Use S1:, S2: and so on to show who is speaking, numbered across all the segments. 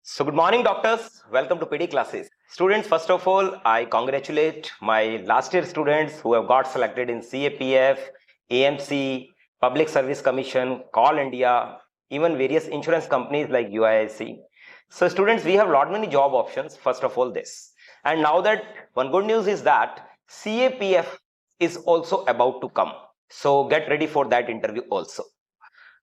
S1: So good morning, doctors. Welcome to PD classes. Students, first of all, I congratulate my last year students who have got selected in CAPF, AMC, Public Service Commission, Call India, even various insurance companies like UIIC. So students, we have lot many job options. First of all, this. And now that one good news is that CAPF is also about to come. So get ready for that interview also.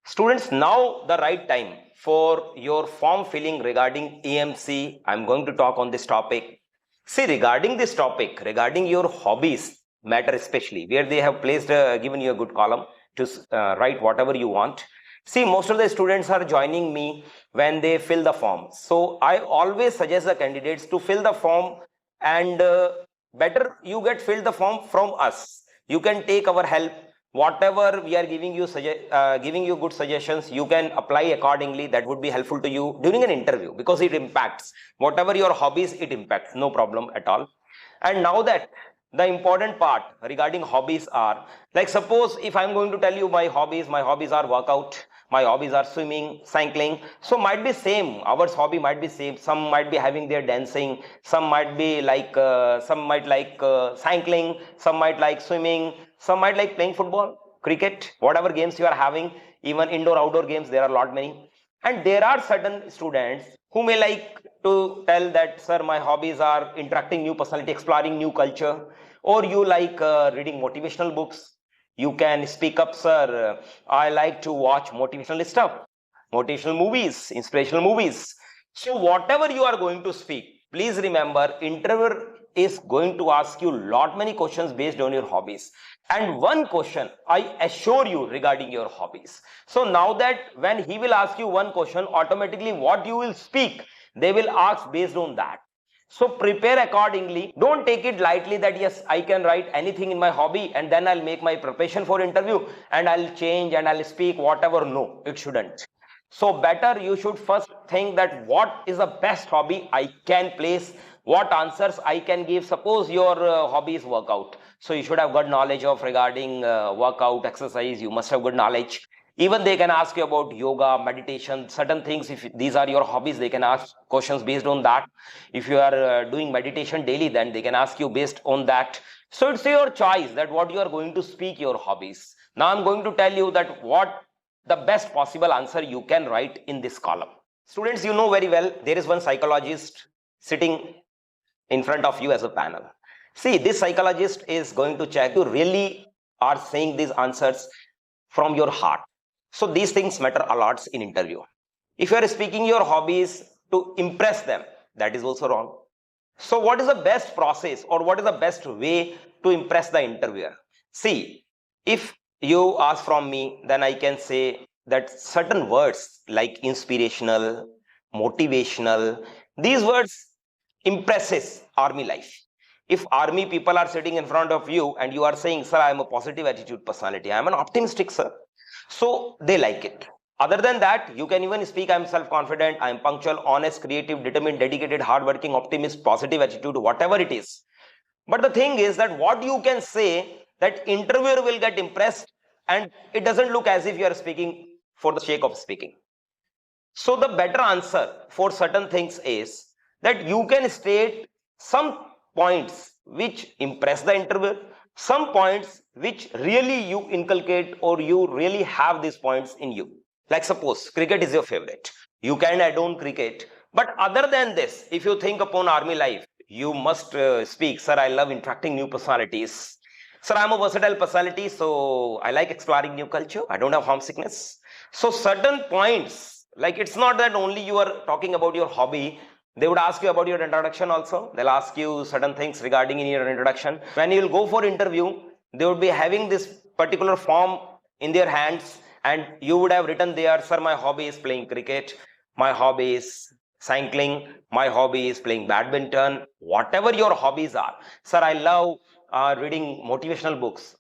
S1: Students, now the right time for your form filling regarding AMC. I'm going to talk on this topic. See, regarding this topic, regarding your hobbies matter especially, where they have placed, given you a good column to write whatever you want. See, most of the students are joining me when they fill the form. So I always suggest the candidates to fill the form, and better you get filled the form from us. You can take our help. Whatever we are giving you giving you good suggestions, you can apply accordingly. That would be helpful to you during an interview, because it impacts whatever your hobbies, it impacts, no problem at all. And now that the important part regarding hobbies are, like, suppose if I'm going to tell you my hobbies are workout, my hobbies are swimming, cycling. So might be same, our hobby might be same. Some might be having their dancing, some might be like some might like cycling, some might like swimming, some might like playing football, cricket, whatever games you are having. Even indoor outdoor games, there are a lot many. And there are certain students who may like to tell that, sir, my hobbies are interacting new personality, exploring new culture. Or you like reading motivational books. You can speak up, sir, I like to watch motivational stuff, motivational movies, inspirational movies. So whatever you are going to speak, please remember, interviewer is going to ask you lot many questions based on your hobbies. And one question I assure you regarding your hobbies. So now that when he will ask you one question, automatically what you will speak, they will ask based on that. So prepare accordingly. Don't take it lightly that yes, I can write anything in my hobby and then I'll make my preparation for interview and I'll change and I'll speak whatever. No, it shouldn't. So better you should first think that what is the best hobby I can place, what answers I can give. Suppose your hobby is workout. So you should have good knowledge of regarding workout, exercise. You must have good knowledge. Even they can ask you about yoga, meditation, certain things. If these are your hobbies, they can ask questions based on that. If you are doing meditation daily, then they can ask you based on that. So it's your choice that what you are going to speak your hobbies. Now I'm going to tell you that what the best possible answer you can write in this column. Students, you know very well, there is one psychologist sitting in front of you as a panel. See, this psychologist is going to check you really are saying these answers from your heart. So these things matter a lot in interview. If you are speaking your hobbies to impress them, that is also wrong. So what is the best process or what is the best way to impress the interviewer? See, if you ask from me, then I can say that certain words like inspirational, motivational, these words impresses army life. If army people are sitting in front of you and you are saying, sir, I am a positive attitude personality, I am an optimistic, sir. So they like it. Other than that, you can even speak, I am self-confident, I am punctual, honest, creative, determined, dedicated, hardworking, optimist, positive attitude, whatever it is. But the thing is that what you can say, that interviewer will get impressed and it doesn't look as if you are speaking for the sake of speaking. So the better answer for certain things is that you can state some points which impress the interviewer, some points which really you inculcate or you really have these points in you. Like suppose cricket is your favorite. You can add on cricket. But other than this, if you think upon army life, you must speak, sir, I love interacting new personalities. Sir, I'm a versatile personality, so I like exploring new culture. I don't have homesickness. So certain points, like it's not that only you are talking about your hobby. They would ask you about your introduction also. They'll ask you certain things regarding in your introduction. When you will go for interview, they would be having this particular form in their hands and you would have written there, sir, my hobby is playing cricket. My hobby is cycling. My hobby is playing badminton. Whatever your hobbies are. Sir, I love reading motivational books.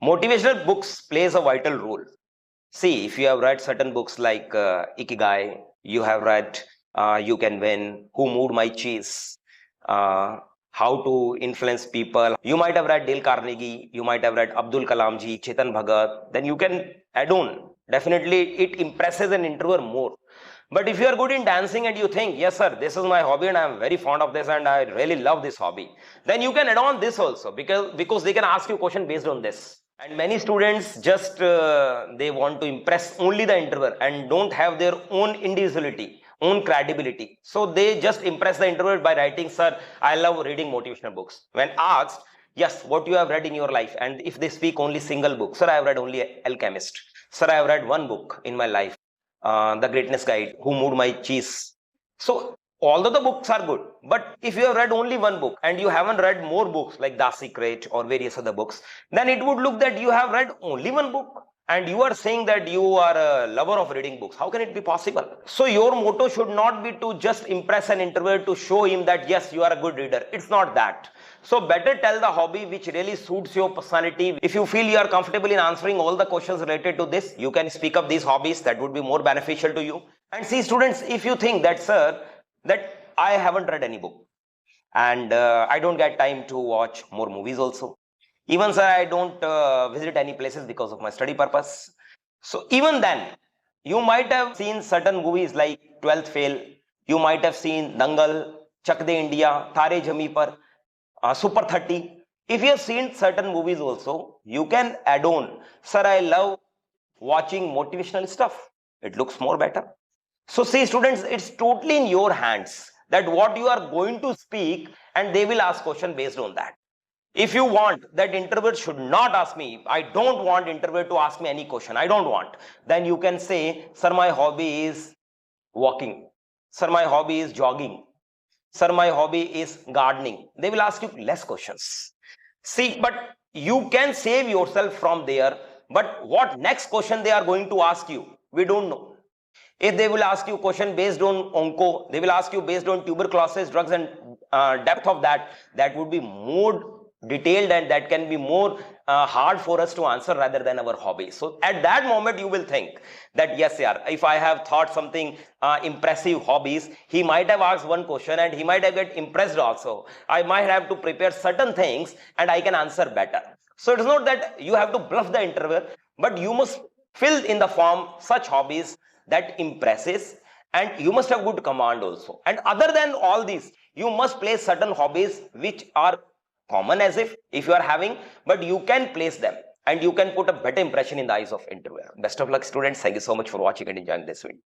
S1: Motivational books plays a vital role. See, if you have read certain books like Ikigai, you have read You Can Win, Who Moved My Cheese, How to Influence People. You might have read Dale Carnegie, you might have read Abdul Kalamji, Chetan Bhagat. Then you can add on. Definitely, it impresses an interviewer more. But if you are good in dancing and you think, yes sir, this is my hobby and I am very fond of this and I really love this hobby, then you can add on this also, because they can ask you question based on this. And many students just they want to impress only the interviewer and don't have their own individuality, own credibility. So they just impress the interviewer by writing, sir, I love reading motivational books. When asked, yes, what you have read in your life, and if they speak only single book, sir, I have read only Alchemist. Sir, I have read one book in my life, The Greatness Guide, Who Moved My Cheese. So although the books are good, but if you have read only one book and you haven't read more books like The Secret or various other books, then it would look that you have read only one book and you are saying that you are a lover of reading books. How can it be possible? So your motto should not be to just impress an interviewer to show him that yes, you are a good reader. It's not that. So better tell the hobby which really suits your personality. If you feel you are comfortable in answering all the questions related to this, you can speak up these hobbies. That would be more beneficial to you. And see students, if you think that sir, that I haven't read any book and I don't get time to watch more movies also. Even sir, I don't visit any places because of my study purpose. So even then, you might have seen certain movies like 12th Fail. You might have seen Dangal, Chak De India, Tare Jami Par, Super 30. If you have seen certain movies also, you can add on, sir, I love watching motivational stuff. It looks more better. So see students, it's totally in your hands that what you are going to speak, and they will ask question based on that. If you want that interviewer should not ask me, I don't want interviewer to ask me any question, I don't want, then you can say, sir, my hobby is walking. Sir, my hobby is jogging. Sir, my hobby is gardening. They will ask you less questions. See, but you can save yourself from there. But what next question they are going to ask you, we don't know. If they will ask you question based on onco, they will ask you based on tuberculosis, drugs and depth of that, that would be more detailed and that can be more hard for us to answer rather than our hobby. So at that moment you will think that yes, yeah, if I have thought something impressive hobbies, he might have asked one question and he might have get impressed also. I might have to prepare certain things and I can answer better. So it's not that you have to bluff the interviewer, but you must fill in the form such hobbies that impresses, and you must have good command also. And other than all these, you must place certain hobbies which are common as if you are having, but you can place them and you can put a better impression in the eyes of interviewer. Best of luck students. Thank you so much for watching and enjoying this video.